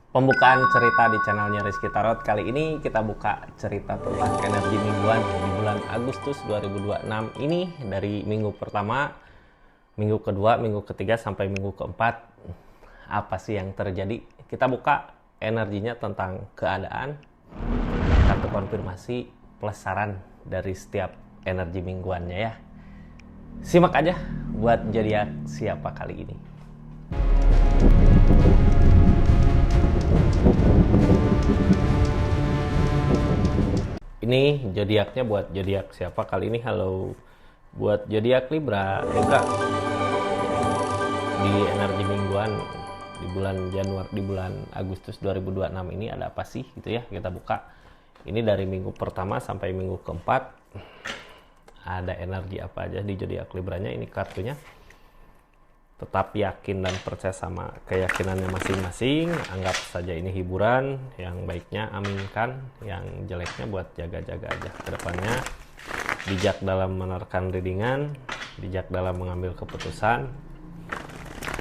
Pembukaan cerita di channelnya Rizky Tarot. Kali ini kita buka cerita tentang energi mingguan di bulan Agustus 2026 ini, dari minggu pertama, minggu kedua, minggu ketiga sampai minggu keempat. Apa sih yang terjadi? Kita buka energinya tentang keadaan, kartu konfirmasi plus saran dari setiap energi mingguannya ya. Simak aja buat zodiak siapa kali ini. Ini zodiaknya buat zodiak siapa kali ini? Halo, buat zodiak Libra. Libra di energi mingguan di bulan Januari, di bulan Agustus 2026 ini ada apa sih gitu ya. Kita buka ini dari minggu pertama sampai minggu keempat. Ada energi apa aja di zodiak Libranya. Ini kartunya. Tetap yakin dan percaya sama keyakinannya masing-masing. Anggap saja ini hiburan. Yang baiknya aminkan, yang jeleknya buat jaga-jaga aja ke depannya. Bijak dalam menerkan readingan, bijak dalam mengambil keputusan.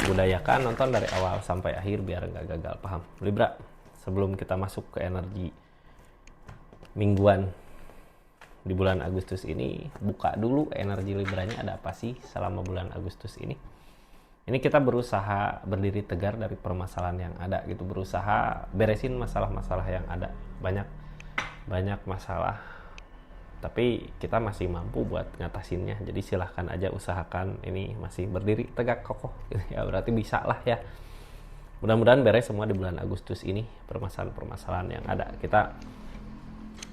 Budayakan nonton dari awal sampai akhir biar nggak gagal paham. Libra, sebelum kita masuk ke energi mingguan di bulan Agustus ini, buka dulu energi Libranya ada apa sih selama bulan Agustus ini. Ini kita berusaha berdiri tegar dari permasalahan yang ada gitu, berusaha beresin masalah-masalah yang ada. Banyak masalah, tapi kita masih mampu buat ngatasinnya. Jadi silahkan aja usahakan ini masih berdiri tegak kokoh gitu ya, berarti bisa lah ya. Mudah-mudahan beres semua di bulan Agustus ini, permasalahan-permasalahan yang ada. Kita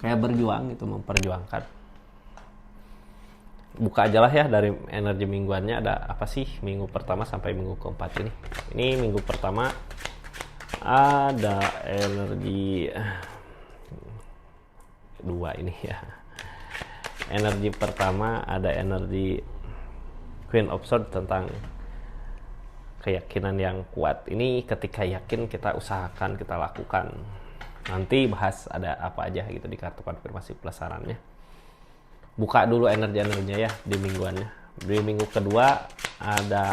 kayak berjuang gitu, memperjuangkan. Buka aja lah ya dari energi mingguannya ada apa sih minggu pertama sampai minggu keempat ini. Ini minggu pertama ada energi dua ini ya. Energi pertama ada energi Queen of Swords tentang keyakinan yang kuat. Ini ketika yakin kita usahakan, kita lakukan. Nanti bahas ada apa aja gitu di kartu konfirmasi plus sarannya. Buka dulu energi-energinya ya di mingguannya. Di minggu kedua ada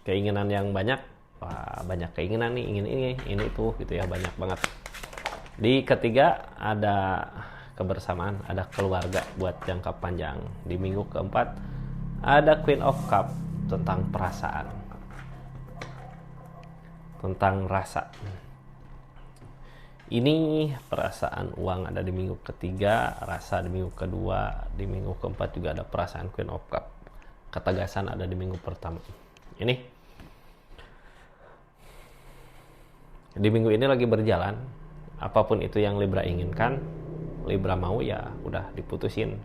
keinginan yang banyak. Wah, banyak keinginan nih, ingin ini itu gitu ya, banyak banget. Di ketiga ada kebersamaan, ada keluarga buat jangka panjang. Di minggu keempat ada Queen of Cup tentang perasaan, tentang rasa. Ini perasaan uang ada di minggu ketiga, rasa di minggu kedua, di minggu keempat juga ada perasaan Queen of Cup. Ketegasan ada di minggu pertama. Ini di minggu ini lagi berjalan. Apapun itu yang Libra inginkan, Libra mau ya udah diputusin.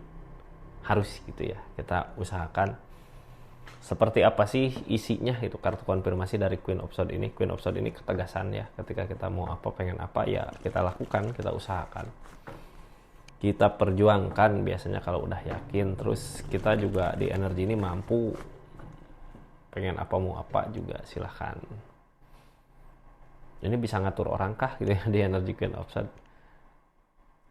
Harus gitu ya. Kita usahakan. Seperti apa sih isinya itu kartu konfirmasi dari Queen of Swords ini. Queen of Swords ini ketegasan ya, ketika kita mau apa, pengen apa ya kita lakukan, kita usahakan, kita perjuangkan. Biasanya kalau udah yakin, terus kita juga di energi ini mampu, pengen apa mau apa juga silahkan. Ini bisa ngatur orang kah gitu ya di energi Queen of Swords.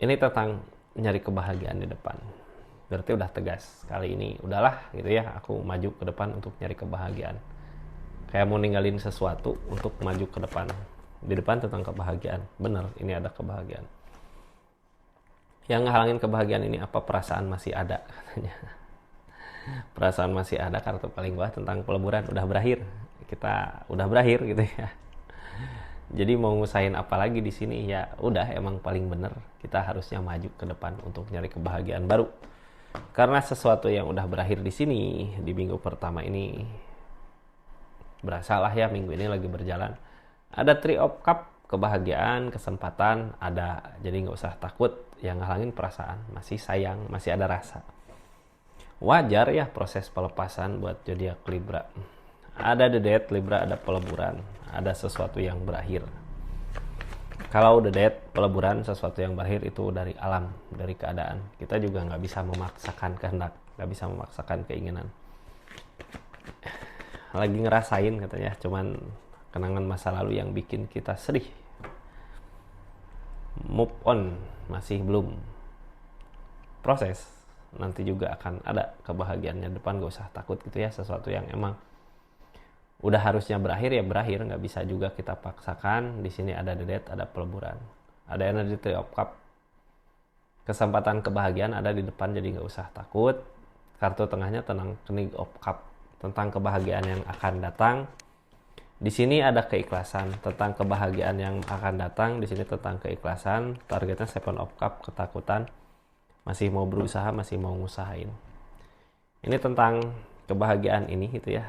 Ini tentang nyari kebahagiaan di depan. Berarti udah tegas kali ini, udahlah gitu ya, aku maju ke depan untuk nyari kebahagiaan. Kayak mau ninggalin sesuatu untuk maju ke depan. Di depan tentang kebahagiaan, bener ini ada kebahagiaan. Yang ngehalangin kebahagiaan ini apa? Perasaan masih ada katanya. Perasaan masih ada, kartu paling bawah tentang peleburan udah berakhir. Kita udah berakhir gitu ya. Jadi mau ngusahain apa lagi di sini ya, udah emang paling bener kita harusnya maju ke depan untuk nyari kebahagiaan baru. Karena sesuatu yang udah berakhir di sini di minggu pertama ini, berasalah ya minggu ini lagi berjalan. Ada Three of Cup, kebahagiaan, kesempatan ada. Jadi nggak usah takut yang ngalangin perasaan, masih sayang, masih ada rasa. Wajar ya proses pelepasan buat zodiak Libra. Ada the death Libra, ada peleburan, ada sesuatu yang berakhir. Kalau the death, peleburan, sesuatu yang berakhir itu dari alam, dari keadaan. Kita juga nggak bisa memaksakan kehendak, nggak bisa memaksakan keinginan. Lagi ngerasain katanya, cuman kenangan masa lalu yang bikin kita sedih. Move on, masih belum. Proses, nanti juga akan ada kebahagiaannya depan, gak usah takut gitu ya. Sesuatu yang emang udah harusnya berakhir ya berakhir, nggak bisa juga kita paksakan. Di sini ada the death, ada peleburan, ada energi three of cup, kesempatan kebahagiaan ada di depan, jadi nggak usah takut. Kartu tengahnya tentang king of cup, tentang kebahagiaan yang akan datang. Di sini ada keikhlasan, tentang kebahagiaan yang akan datang. Di sini tentang keikhlasan. Targetnya seven of cup, ketakutan, masih mau berusaha, masih mau ngusahain. Ini tentang kebahagiaan ini gitu ya.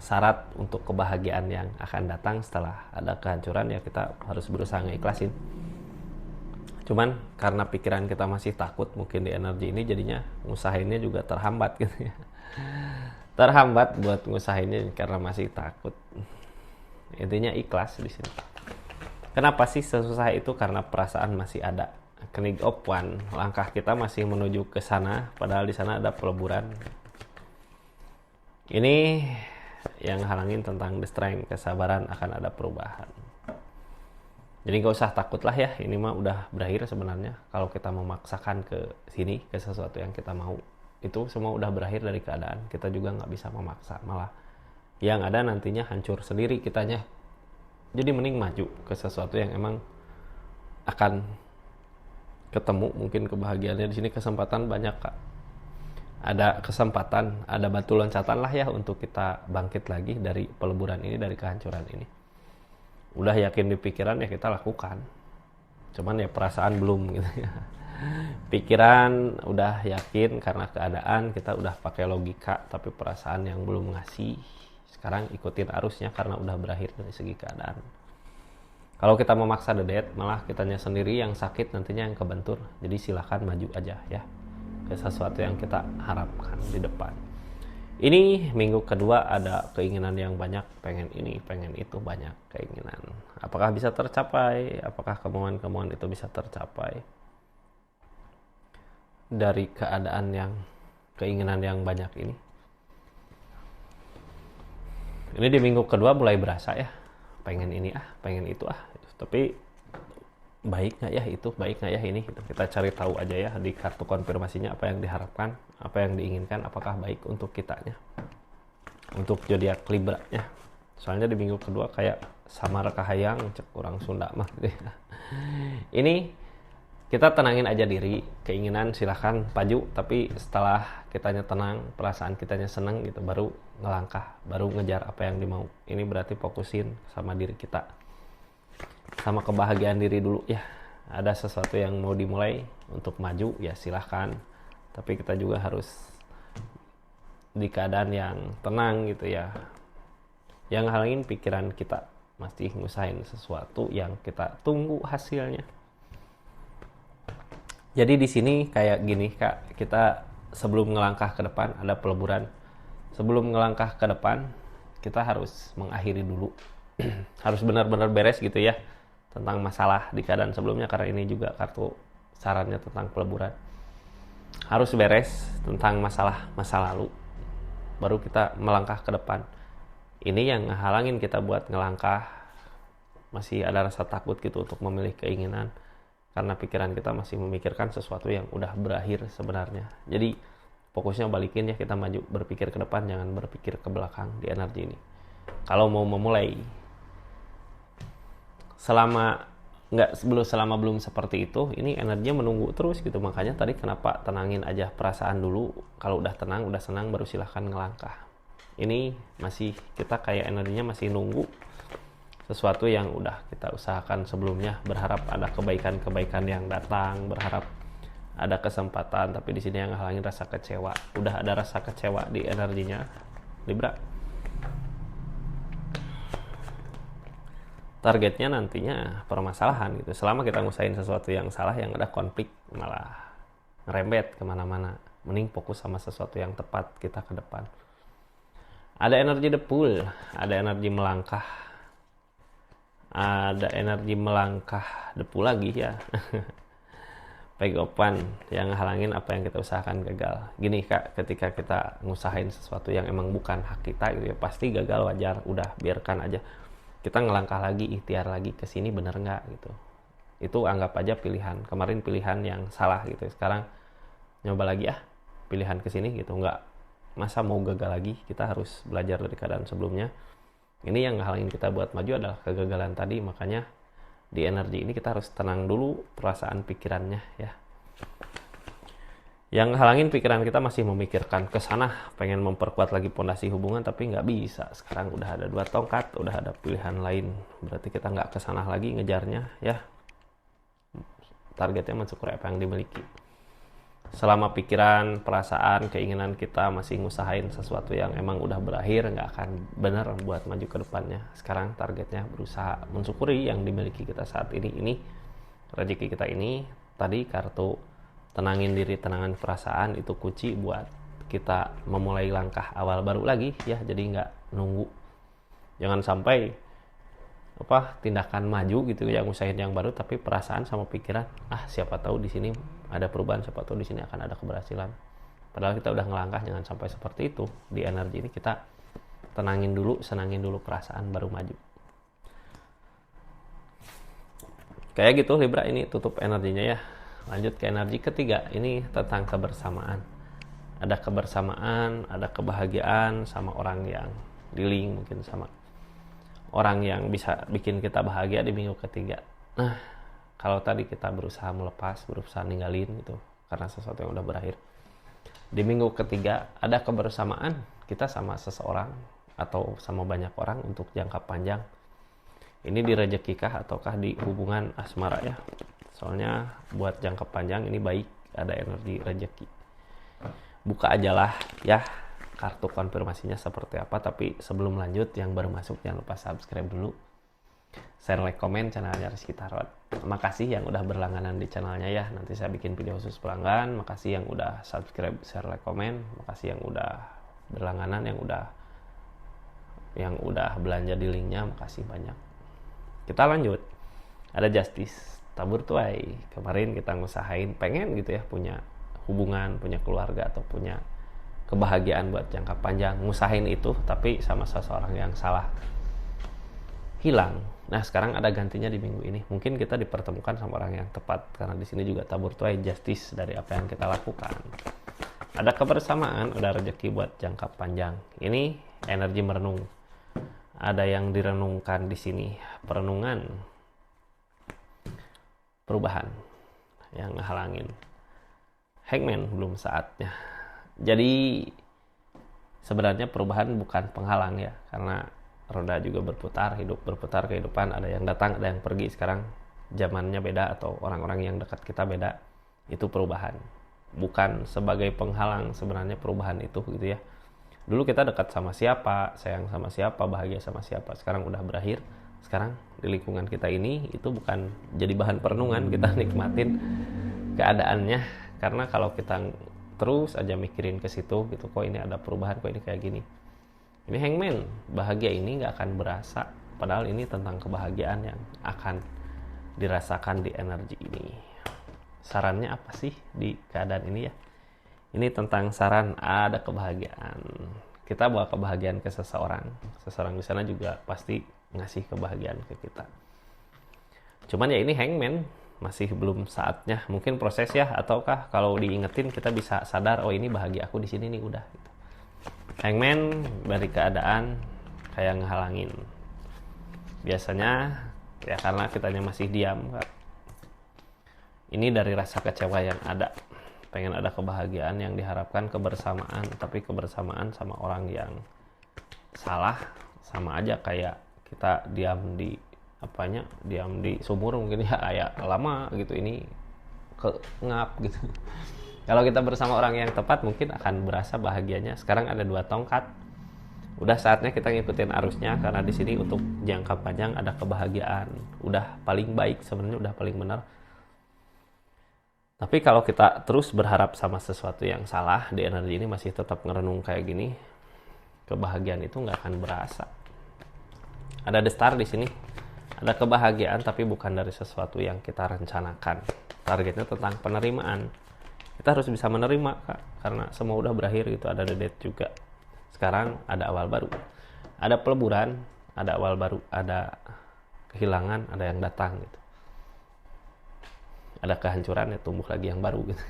Syarat untuk kebahagiaan yang akan datang setelah ada kehancuran ya kita harus berusaha ngeikhlasin. Cuman karena pikiran kita masih takut mungkin di energi ini, jadinya ngusahainnya juga terhambat gitu ya. Terhambat buat ngusahainnya karena masih takut. Intinya ikhlas di sini. Kenapa sih sesusah itu? Karena perasaan masih ada. King of One, langkah kita masih menuju ke sana, padahal di sana ada peleburan. Ini yang halangin tentang the strength, kesabaran akan ada perubahan. Jadi nggak usah takut lah ya, ini mah udah berakhir sebenarnya. Kalau kita memaksakan ke sini, ke sesuatu yang kita mau, itu semua udah berakhir dari keadaan. Kita juga nggak bisa memaksa, malah yang ada nantinya hancur sendiri kitanya. Jadi mending maju ke sesuatu yang emang akan ketemu mungkin kebahagiaannya. Di sini kesempatan banyak kak. Ada kesempatan, ada batu loncatan lah ya untuk kita bangkit lagi dari peleburan ini, dari kehancuran ini. Udah yakin di pikiran ya kita lakukan. Cuman ya perasaan belum gitu ya. Pikiran udah yakin karena keadaan, kita udah pakai logika, tapi perasaan yang belum ngasih. Sekarang ikutin arusnya karena udah berakhir dari segi keadaan. Kalau kita memaksa the death, malah kitanya sendiri yang sakit, nantinya yang kebentur. Jadi silahkan maju aja ya ke sesuatu yang kita harapkan di depan. Ini minggu kedua ada keinginan yang banyak, pengen ini, pengen itu, banyak keinginan. Apakah bisa tercapai? Apakah kemauan-kemauan itu bisa tercapai? Dari keadaan yang, keinginan yang banyak ini. Ini di minggu kedua mulai berasa ya, pengen ini pengen itu Tapi baik nggak ya itu, baik nggak ya ini gitu. Kita cari tahu aja ya di kartu konfirmasinya apa yang diharapkan, apa yang diinginkan, apakah baik untuk kitanya, untuk zodiak Libra nya. Soalnya di minggu kedua kayak samar kahayang, cek kurang Sunda mah gitu ya. Ini kita tenangin aja diri, keinginan silahkan paju, tapi setelah kitanya tenang, perasaan kitanya seneng gitu, baru ngelangkah, baru ngejar apa yang dimau. Ini berarti fokusin sama diri kita, sama kebahagiaan diri dulu ya. Ada sesuatu yang mau dimulai untuk maju ya silahkan, tapi kita juga harus di keadaan yang tenang gitu ya. Yang halangin pikiran kita, masih ngusahain sesuatu yang kita tunggu hasilnya. Jadi di sini kayak gini kak, kita sebelum ngelangkah ke depan ada peleburan. Sebelum ngelangkah ke depan kita harus mengakhiri dulu. Harus benar-benar beres gitu ya tentang masalah di keadaan sebelumnya, karena ini juga kartu sarannya tentang peleburan. Harus beres tentang masalah masa lalu, baru kita melangkah ke depan. Ini yang ngehalangin kita buat ngelangkah, masih ada rasa takut gitu untuk memilih keinginan, karena pikiran kita masih memikirkan sesuatu yang udah berakhir sebenarnya. Jadi fokusnya balikin ya, kita maju, berpikir ke depan, jangan berpikir ke belakang di energi ini. Kalau mau memulai, selama belum seperti itu, ini energinya menunggu terus gitu. Makanya tadi kenapa tenangin aja perasaan dulu. Kalau udah tenang, udah senang, baru silahkan ngelangkah. Ini masih kita kayak energinya masih nunggu sesuatu yang udah kita usahakan sebelumnya, berharap ada kebaikan-kebaikan yang datang, berharap ada kesempatan, tapi di sini yang ngehalangin rasa kecewa. Udah ada rasa kecewa di energinya Libra. Targetnya nantinya permasalahan gitu. Selama kita ngusahain sesuatu yang salah, yang ada konflik, malah ngerembet kemana-mana. Mending fokus sama sesuatu yang tepat kita ke depan. Ada energi the pool, ada energi melangkah, ada energi melangkah the pool lagi ya. Pegopan yang halangin apa yang kita usahakan gagal. Gini kak, ketika kita ngusahain sesuatu yang emang bukan hak kita gitu ya, pasti gagal, wajar, udah biarkan aja. Kita ngelangkah lagi, ikhtiar lagi ke sini, bener nggak gitu. Itu anggap aja pilihan. Kemarin pilihan yang salah gitu, sekarang nyoba lagi pilihan ke sini gitu, nggak masa mau gagal lagi, kita harus belajar dari keadaan sebelumnya. Ini yang ngehalangin kita buat maju adalah kegagalan tadi. Makanya di energi ini kita harus tenang dulu perasaan pikirannya ya. Yang halangin pikiran kita masih memikirkan ke sana, pengen memperkuat lagi pondasi hubungan, tapi nggak bisa. Sekarang udah ada 2 tongkat, udah ada pilihan lain. Berarti kita nggak ke sana lagi ngejarnya ya. Targetnya mensyukuri apa yang dimiliki. Selama pikiran, perasaan, keinginan kita masih ngusahain sesuatu yang emang udah berakhir, nggak akan bener buat maju ke depannya. Sekarang targetnya berusaha mensyukuri yang dimiliki kita saat ini. Ini rezeki kita ini. Tadi kartu tenangin diri, tenangin perasaan, itu kunci buat kita memulai langkah awal baru lagi ya. Jadi nggak nunggu. Jangan sampai tindakan maju gitu yang usahain yang baru, tapi perasaan sama pikiran siapa tahu di sini ada perubahan, siapa tahu di sini akan ada keberhasilan. Padahal kita udah ngelangkah. Jangan sampai seperti itu. Di energi ini kita tenangin dulu, senangin dulu perasaan, baru maju. Kayak gitu Libra, ini tutup energinya ya. Lanjut ke energi ketiga, ini tentang kebersamaan. Ada kebersamaan, ada kebahagiaan sama orang yang di link, mungkin sama orang yang bisa bikin kita bahagia di minggu ketiga. Nah, kalau tadi kita berusaha melepas, berusaha ninggalin gitu karena sesuatu yang udah berakhir. Di minggu ketiga ada kebersamaan kita sama seseorang atau sama banyak orang untuk jangka panjang. Ini di rezekikah ataukah di hubungan asmara ya. Soalnya buat jangka panjang ini baik, ada energi rezeki. Buka ajalah ya kartu konfirmasinya seperti apa. Tapi sebelum lanjut, yang baru masuk jangan lupa subscribe dulu, share, like, komen channelnya Rizky Tarot. Makasih yang udah berlangganan di channelnya ya. Nanti saya bikin video khusus pelanggan. Makasih yang udah subscribe, share, like, komen. Makasih yang udah berlangganan, yang udah belanja di linknya. Makasih banyak. Kita lanjut. Ada Justice, tabur tuai. Kemarin kita ngusahain pengen gitu ya punya hubungan, punya keluarga, atau punya kebahagiaan buat jangka panjang. Ngusahain itu tapi sama seseorang yang salah, hilang. Nah, sekarang ada gantinya di minggu ini. Mungkin kita dipertemukan sama orang yang tepat, karena di sini juga tabur tuai, justice dari apa yang kita lakukan. Ada kebersamaan, ada rezeki buat jangka panjang. Ini energi merenung. Ada yang direnungkan di sini, perenungan, perubahan yang ngehalangin. Hangman, belum saatnya. Jadi sebenarnya perubahan bukan penghalang ya, karena roda juga berputar, hidup berputar, kehidupan ada yang datang, ada yang pergi. Sekarang zamannya beda atau orang-orang yang dekat kita beda. Itu perubahan, bukan sebagai penghalang sebenarnya perubahan itu gitu ya. Dulu kita dekat sama siapa, sayang sama siapa, bahagia sama siapa, sekarang udah berakhir. Sekarang di lingkungan kita ini itu bukan jadi bahan perenungan, kita nikmatin keadaannya. Karena kalau kita terus aja mikirin ke situ gitu, kok ini ada perubahan, kok ini kayak gini. Ini Hangman, bahagia ini nggak akan berasa. Padahal ini tentang kebahagiaan yang akan dirasakan di energi ini. Sarannya apa sih di keadaan ini ya? Ini tentang saran, ada kebahagiaan. Kita bawa kebahagiaan ke seseorang. Seseorang di sana juga pasti ngasih kebahagiaan ke kita. Cuman ya ini Hangman, masih belum saatnya. Mungkin proses ya, ataukah kalau diingetin kita bisa sadar, oh ini bahagia aku di sini nih udah. Gitu. Hangman dari keadaan kayak ngehalangin. Biasanya ya karena kitanya masih diam. Ini dari rasa kecewa yang ada. Pengen ada kebahagiaan yang diharapkan, kebersamaan, tapi kebersamaan sama orang yang salah. Sama aja kayak kita diam di sumur mungkin ya, kayak lama gitu, ini ngap gitu. Kalau kita bersama orang yang tepat mungkin akan berasa bahagianya. Sekarang ada 2 tongkat, udah saatnya kita ngikutin arusnya, karena di sini untuk jangka panjang ada kebahagiaan, udah paling baik sebenarnya, udah paling benar. Tapi kalau kita terus berharap sama sesuatu yang salah, di energi ini masih tetap ngerenung kayak gini, kebahagiaan itu nggak akan berasa. Ada The Star di sini. Ada kebahagiaan tapi bukan dari sesuatu yang kita rencanakan. Targetnya tentang penerimaan. Kita harus bisa menerima, Kak, karena semua udah berakhir gitu. Ada The Death juga. Sekarang ada awal baru. Ada peleburan, ada awal baru, ada kehilangan, ada yang datang gitu. Ada kehancuran, ya tumbuh lagi yang baru gitu.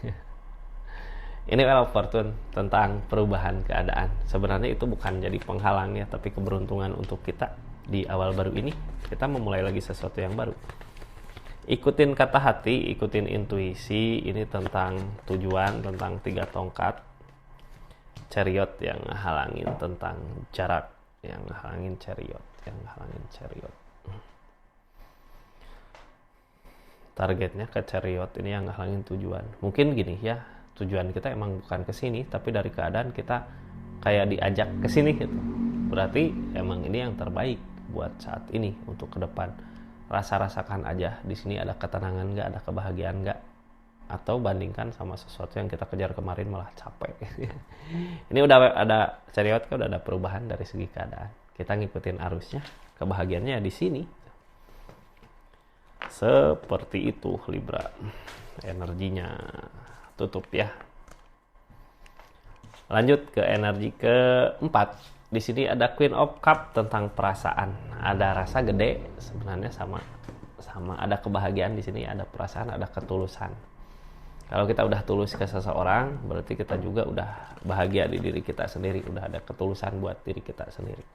Ini Wheel of Fortune tentang perubahan keadaan. Sebenarnya itu bukan jadi penghalang ya, tapi keberuntungan untuk kita di awal baru ini. Kita memulai lagi sesuatu yang baru. Ikutin kata hati, ikutin intuisi. Ini tentang tujuan, tentang 3 tongkat. Chariot yang halangin, tentang jarak yang halangin chariot, targetnya ke chariot ini yang halangin tujuan. Mungkin gini ya, tujuan kita emang bukan ke sini, tapi dari keadaan kita kayak diajak ke sini gitu. Berarti emang ini yang terbaik buat saat ini untuk ke depan. Rasakan aja di sini ada ketenangan nggak, ada kebahagiaan nggak, atau bandingkan sama sesuatu yang kita kejar kemarin malah capek. Ini udah ada chariot, udah ada perubahan dari segi keadaan. Kita ngikutin arusnya, kebahagiaannya di sini. Seperti itu Libra. Energinya tutup ya. Lanjut ke energi keempat. Di sini ada Queen of Cup tentang perasaan. Ada rasa gede sebenarnya sama ada kebahagiaan di sini, ada perasaan, ada ketulusan. Kalau kita udah tulus ke seseorang, berarti kita juga udah bahagia di diri kita sendiri, udah ada ketulusan buat diri kita sendiri.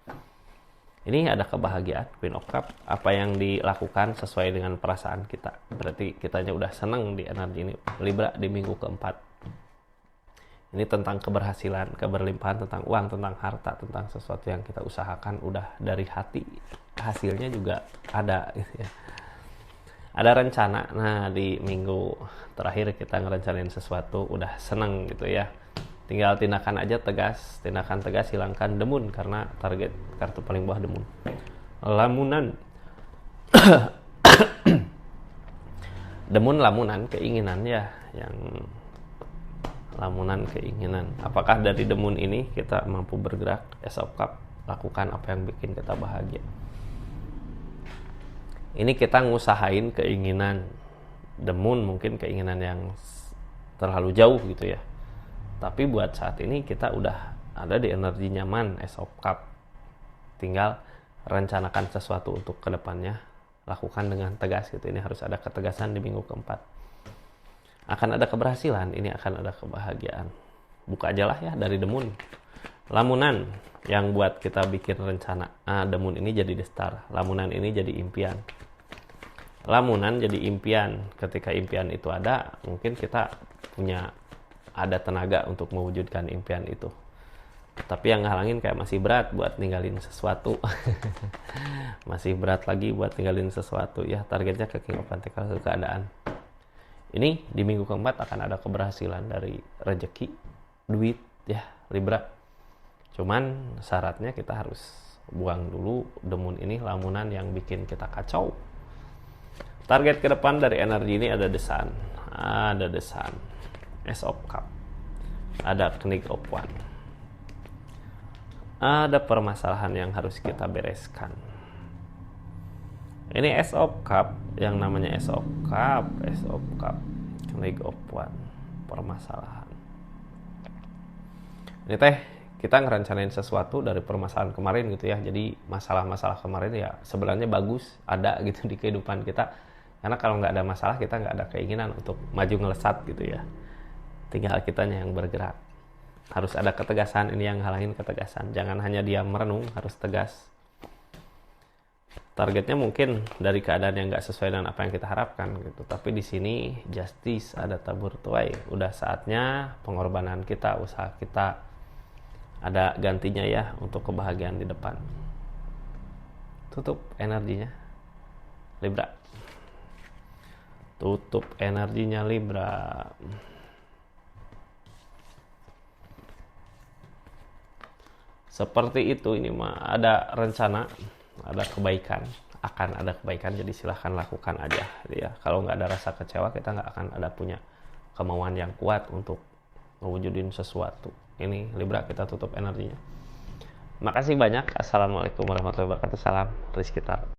Ini ada kebahagiaan, Queen of Cup. Apa yang dilakukan sesuai dengan perasaan kita. Berarti kitanya udah seneng di energi ini. Libra di minggu keempat. Ini tentang keberhasilan, keberlimpahan, tentang uang, tentang harta, tentang sesuatu yang kita usahakan udah dari hati. Hasilnya juga ada gitu ya. Ada rencana. Nah, di minggu terakhir kita ngerencanain sesuatu, udah seneng gitu ya. Tinggal tindakan aja tegas, tindakan tegas, hilangkan demun, karena target kartu paling bawah demun. Lamunan. Demun lamunan, keinginan ya, yang lamunan keinginan. Apakah dari demun ini kita mampu bergerak? Ace of Cup, lakukan apa yang bikin kita bahagia. Ini kita ngusahain keinginan. Demun mungkin keinginan yang terlalu jauh gitu ya. Tapi buat saat ini kita udah ada di energi nyaman, Ace of Cup. Tinggal rencanakan sesuatu untuk kedepannya, lakukan dengan tegas gitu. Ini harus ada ketegasan di minggu keempat. Akan ada keberhasilan, ini akan ada kebahagiaan. Buka aja lah ya dari demun. Lamunan yang buat kita bikin rencana. Demun ini jadi the star, lamunan ini jadi impian. Lamunan jadi impian. Ketika impian itu ada, mungkin kita ada tenaga untuk mewujudkan impian itu. Tapi yang ngehalangin kayak masih berat buat ninggalin sesuatu. Masih berat lagi buat ninggalin sesuatu ya. Targetnya ke King of Pentacles, ke keadaan. Ini di minggu keempat akan ada keberhasilan dari rezeki, duit ya Libra. Cuman syaratnya kita harus buang dulu demun ini, lamunan yang bikin kita kacau. Target ke depan dari energi ini ada The Sun, Ace of Cup, ada Knight of Wands. Ada permasalahan yang harus kita bereskan. Ini Ace of Cup, yang namanya Ace of Cup, Knight of Wands, permasalahan. Ini kita ngerencanain sesuatu dari permasalahan kemarin gitu ya. Jadi masalah-masalah kemarin ya sebenarnya bagus ada gitu di kehidupan kita. Karena kalau nggak ada masalah, kita nggak ada keinginan untuk maju ngelesat gitu ya. Tinggal kitanya yang bergerak. Harus ada ketegasan, ini yang halangin ketegasan. Jangan hanya diam merenung, harus tegas. Targetnya mungkin dari keadaan yang nggak sesuai dengan apa yang kita harapkan gitu. Tapi di sini justice, ada tabur tuai. Udah saatnya pengorbanan kita, usaha kita ada gantinya ya untuk kebahagiaan di depan. Tutup energinya Libra. Tutup energinya Libra. Seperti itu, ini mah ada rencana, ada kebaikan, akan ada kebaikan, jadi silahkan lakukan aja ya. Kalau nggak ada rasa kecewa, kita nggak akan ada punya kemauan yang kuat untuk mewujudin sesuatu. Ini Libra, kita tutup energinya. Makasih banyak. Assalamualaikum warahmatullahi wabarakatuh. Salam Rizky Tar.